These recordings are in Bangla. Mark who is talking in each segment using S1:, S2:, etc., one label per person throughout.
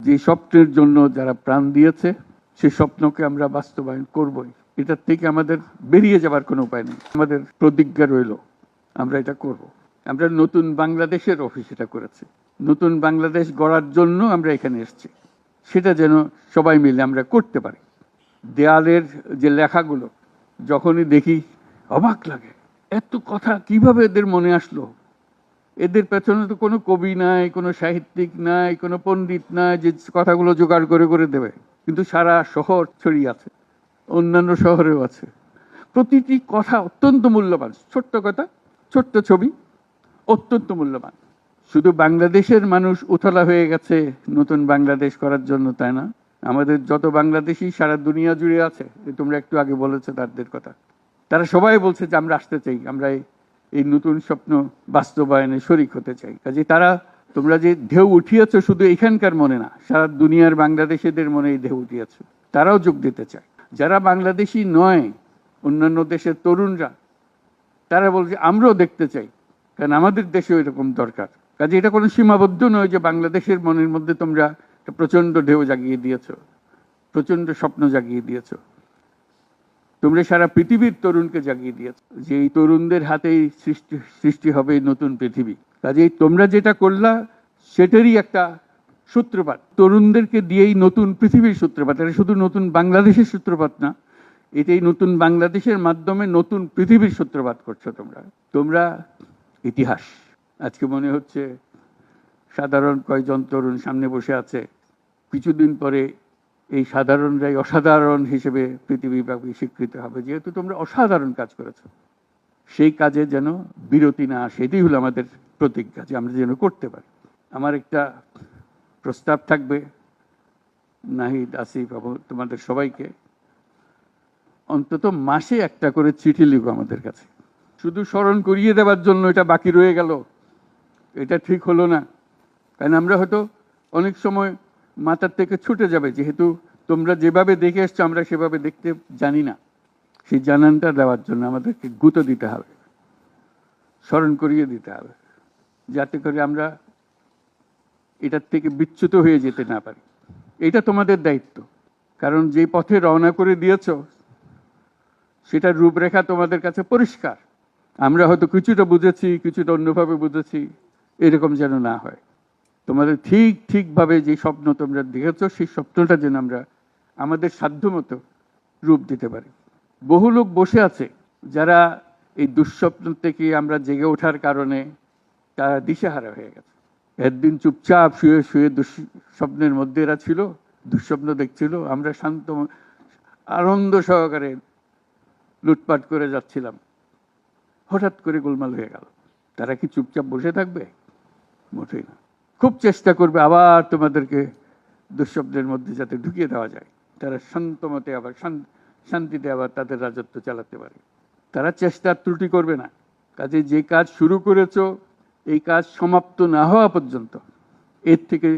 S1: যে স্বপ্নের জন্য যারা প্রাণ দিয়েছে সেই স্বপ্নকে আমরা বাস্তবায়ন করবই। এটার থেকে আমাদের বেরিয়ে যাবার কোনো উপায় নেই। আমাদের প্রতিজ্ঞা রইল আমরা এটা করব। আমরা নতুন বাংলাদেশের অফিস এটা করেছি। নতুন বাংলাদেশ গড়ার জন্য আমরা এখানে এসেছি, সেটা যেন সবাই মিলে আমরা করতে পারি। দেয়ালের যে লেখাগুলো যখনই দেখি অবাক লাগে, এত কথা কিভাবে এদের মনে আসলো। এদের পেছনে তো কোনো কবি নাই, কোনো সাহিত্যিক নাই, কোনো পণ্ডিত নাই যে কথাগুলো জোগাড় করে করে দেবে, কিন্তু সারা শহর ছড়িয়ে আছে, অন্যান্য শহরেও আছে। প্রতিটি কথা অত্যন্ত মূল্যবান, ছোট্ট কথা, ছোট্ট ছবি, অত্যন্ত মূল্যবান। শুধু বাংলাদেশের মানুষ উতলা হয়ে গেছে নতুন বাংলাদেশ করার জন্য, তাই না? আমাদের যত বাংলাদেশি সারা দুনিয়া জুড়ে আছে, তোমরা একটু আগে বলেছো তাদের কথা, তারা সবাই বলছে যে আমরা আসতে চাই, আমরা এই নতুন স্বপ্ন বাস্তবায়নে শরিক হতে চাই। কাজে তারা, তোমরা যে ঢেউ উঠিয়েছো শুধু এখানকার মনে না, সারা দুনিয়ার বাংলাদেশিদের মনে এই ঢেউ উঠিয়েছো, তারাও যোগ দিতে চায়। যারা বাংলাদেশি নয়, অন্যান্য দেশের তরুণরা, তারা বলছে আমরাও দেখতে চাই, কারণ আমাদের দেশেও এরকম দরকার। কাজে এটা কোনো সীমাবদ্ধ নয় যে বাংলাদেশের মনের মধ্যে তোমরা প্রচন্ড ঢেউ জাগিয়ে দিয়েছো, প্রচন্ড স্বপ্ন জাগিয়ে দিয়েছো। তোমরা সারা পৃথিবীর তরুণকে জাগিয়ে দিয়েছো যে এই তরুণদের হাতেই সৃষ্টি হবে নতুন পৃথিবী। কাজেই তোমরা যেটা করলা সেটারই একটা সূত্রপাত, তরুণদেরকে দিয়েই নতুন পৃথিবীর সূত্রপাত। এটা শুধু নতুন বাংলাদেশের সূত্রপাত না, এটাই নতুন বাংলাদেশের মাধ্যমে নতুন পৃথিবীর সূত্রপাত করছো তোমরা। তোমরা ইতিহাস। আজকে মনে হচ্ছে সাধারণ কয়েকজন তরুণ সামনে বসে আছে, কিছুদিন পরে এই সাধারণরাই অসাধারণ হিসেবে পৃথিবীব্যাপী স্বীকৃত হবে, যেহেতু তোমরা অসাধারণ কাজ করেছো। সেই কাজে যেন বিরতি না আসে, এটাই হলো আমাদের প্রতিজ্ঞা, যে আমরা যেন করতে পারি। আমার একটা প্রস্তাব থাকবে, নাহিদ, আসিফ, তোমাদের সবাইকে, অন্তত মাসে একটা করে চিঠি লিখো আমাদের কাছে। শুধু স্মরণ করিয়ে দেওয়ার জন্য এটা বাকি রয়ে গেল, এটা ঠিক হলো না। কারণ আমরা হয়তো অনেক সময় মাথার থেকে ছুটে যাবে, যেহেতু তোমরা যেভাবে দেখে এসছো আমরা সেভাবে দেখতে জানি না। সেই জানানটা দেওয়ার জন্য আমাদেরকে গুঁতো দিতে হবে, স্মরণ করিয়ে দিতে হবে, যাতে করে আমরা এটার থেকে বিচ্যুত হয়ে যেতে না পারি। এটা তোমাদের দায়িত্ব, কারণ যে পথে রওনা করে দিয়েছ সেটার রূপরেখা তোমাদের কাছে পরিষ্কার। আমরা হয়তো কিছুটা বুঝেছি, কিছুটা অন্যভাবে বুঝেছি, এরকম যেন না হয়। তোমাদের ঠিকভাবে যে স্বপ্ন তোমরা দেখেছ সেই স্বপ্নটা যেন আমরা আমাদের সাধ্যমতো রূপ দিতে পারি। বহু লোক বসে আছে যারা এই দুঃস্বপ্ন থেকে আমরা জেগে ওঠার কারণে তারা দিশেহারা হয়ে গেছে। একদিন চুপচাপ শুয়ে শুয়ে দুঃস্বপ্নের মধ্যে এরা ছিল, দুঃস্বপ্ন দেখছিল, আমরা শান্ত আনন্দ সহকারে লুটপাট করে যাচ্ছিলাম, হঠাৎ করে গোলমাল হয়ে গেল। তারা কি চুপচাপ বসে থাকবে? মোটেই না। খুব চেষ্টা করবে আবার তোমাদেরকে দুঃস্বপ্নের মধ্যে যাতে ঢুকিয়ে দেওয়া যায়, তারা শান্তমতে আবার শান্তিতে আবার তাদের রাজত্ব চালাতে পারে। তারা চেষ্টার ত্রুটি করবে না। কাজে যে কাজ শুরু করেছো এই কাজ সমাপ্ত না হওয়া পর্যন্ত এর থেকে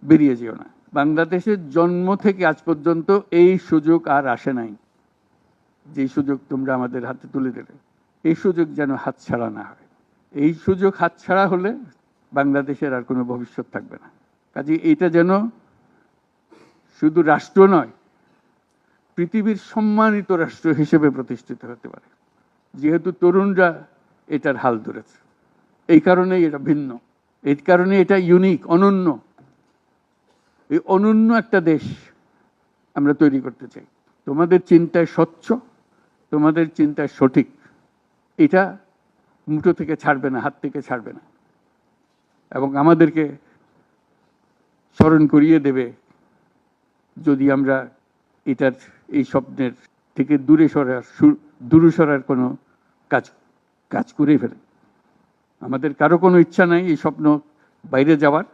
S1: বেরিয়ে যেও না। বাংলাদেশের জন্ম থেকে আজ পর্যন্ত এই সুযোগ আর আসে নাই, যে সুযোগ তোমরা আমাদের হাতে তুলে দেবে। এই সুযোগ যেন হাতছাড়া না হয়। এই সুযোগ হাতছাড়া হলে বাংলাদেশের আর কোনো ভবিষ্যৎ থাকবে না। কাজে এটা যেন শুধু রাষ্ট্র নয়, পৃথিবীর সম্মানিত রাষ্ট্র হিসেবে প্রতিষ্ঠিত হতে পারে, যেহেতু তরুণরা এটার হাল ধরেছে। এই কারণেই এটা ভিন্ন, এই কারণে এটা ইউনিক, অনন্য। এই অনন্য একটা দেশ আমরা তৈরি করতে চাই। তোমাদের চিন্তায় স্বচ্ছ, তোমাদের চিন্তায় সঠিক, এটা মুঠো থেকে ছাড়বে না, হাত থেকে ছাড়বে না, এবং আমাদেরকে স্মরণ করিয়ে দেবে যদি আমরা এটার এই স্বপ্নের থেকে দূরে সরার কোনো কাজ করে ফেলে। আমাদের কারো কোনো ইচ্ছা নাই এই স্বপ্ন বাইরে যাওয়ার,